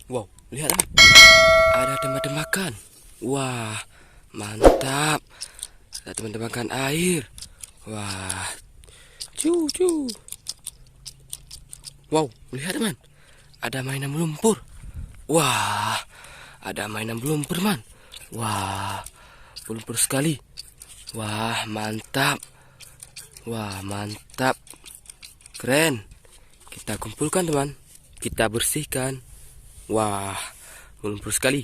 Wow, lihat teman, ada tembakan. Wah, mantap. Ada tembakan air. Wah, cu. Wow, lihat teman, ada mainan lumpur. Wah, ada mainan lumpur man. Wah, lumpur sekali. Wah, mantap. Wah, mantap. Keren. Kita kumpulkan teman. Kita bersihkan. Wah, lumpur sekali.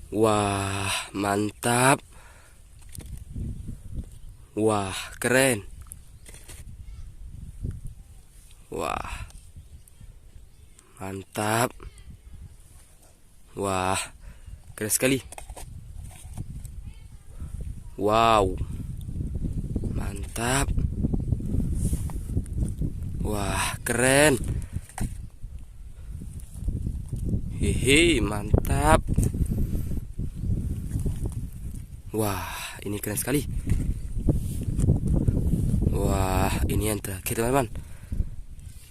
Wah, mantap. Wah, keren. Wah, mantap. Wah, keren sekali. Wow, mantap. Wah, keren. Hehe, mantap. Wah, ini keren sekali. Wah, ini yang terakhir teman-teman.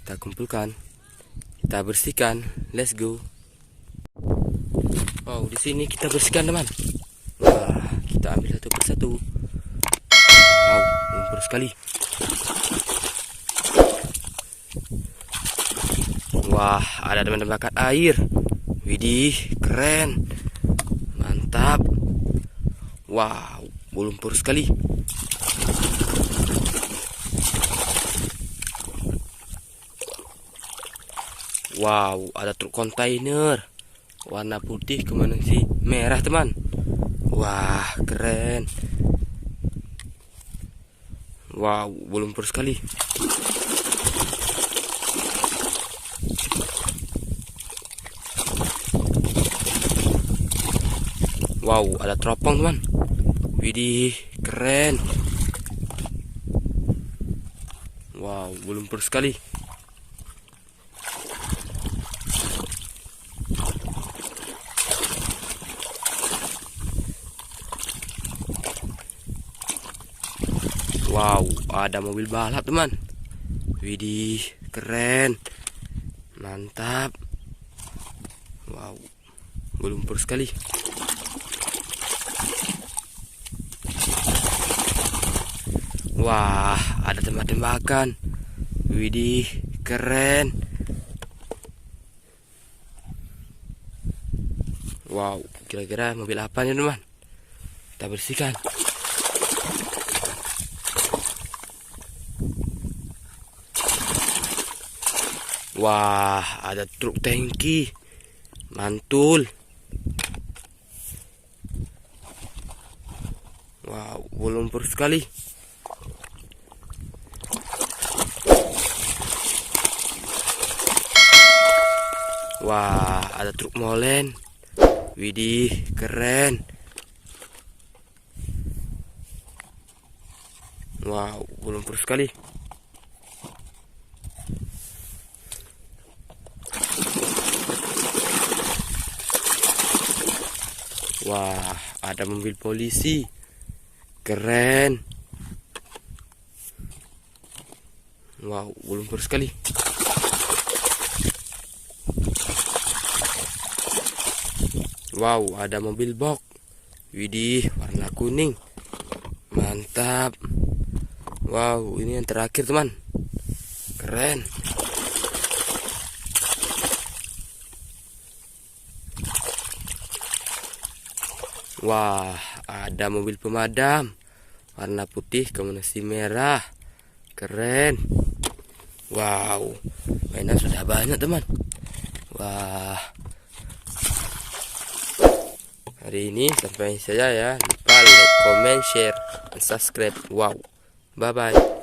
Kita kumpulkan, kita bersihkan. Let's go. Oh, di sini kita bersihkan teman. Wah, kita ambil satu persatu. Wow, lumpur sekali. Wah, ada tembakan air. Widih, keren. Mantap. Wow, lumpur sekali. Wow, ada truk kontainer warna putih kemana sih? Merah teman. Wah, keren. Wow, lumpur sekali. Wow, ada teropong teman. Widih, keren. Wow, lumpur sekali. Wow, ada mobil balap teman. Widih, keren. Mantap. Wow, lumpur sekali. Wah, ada tembakan. Widih, keren. Wow, kira-kira mobil apa nih teman? Kita bersihkan. Wah, ada truk tangki. Mantul. Wow, lumpur sekali. Wah, ada truk molen. Widih, keren. Wow, lumpur sekali. Wah, ada mobil polisi. Keren. Wow, lumpur sekali. Wow, ada mobil box. Widih, warna kuning. Mantap. Wow, ini yang terakhir teman. Keren. Wah, ada mobil pemadam warna putih kombinasi merah. Keren. Wow, mainan sudah banyak teman. Wah, hari ini sampai saja ya. Lupa like, comment, share, dan subscribe. Wow, bye bye.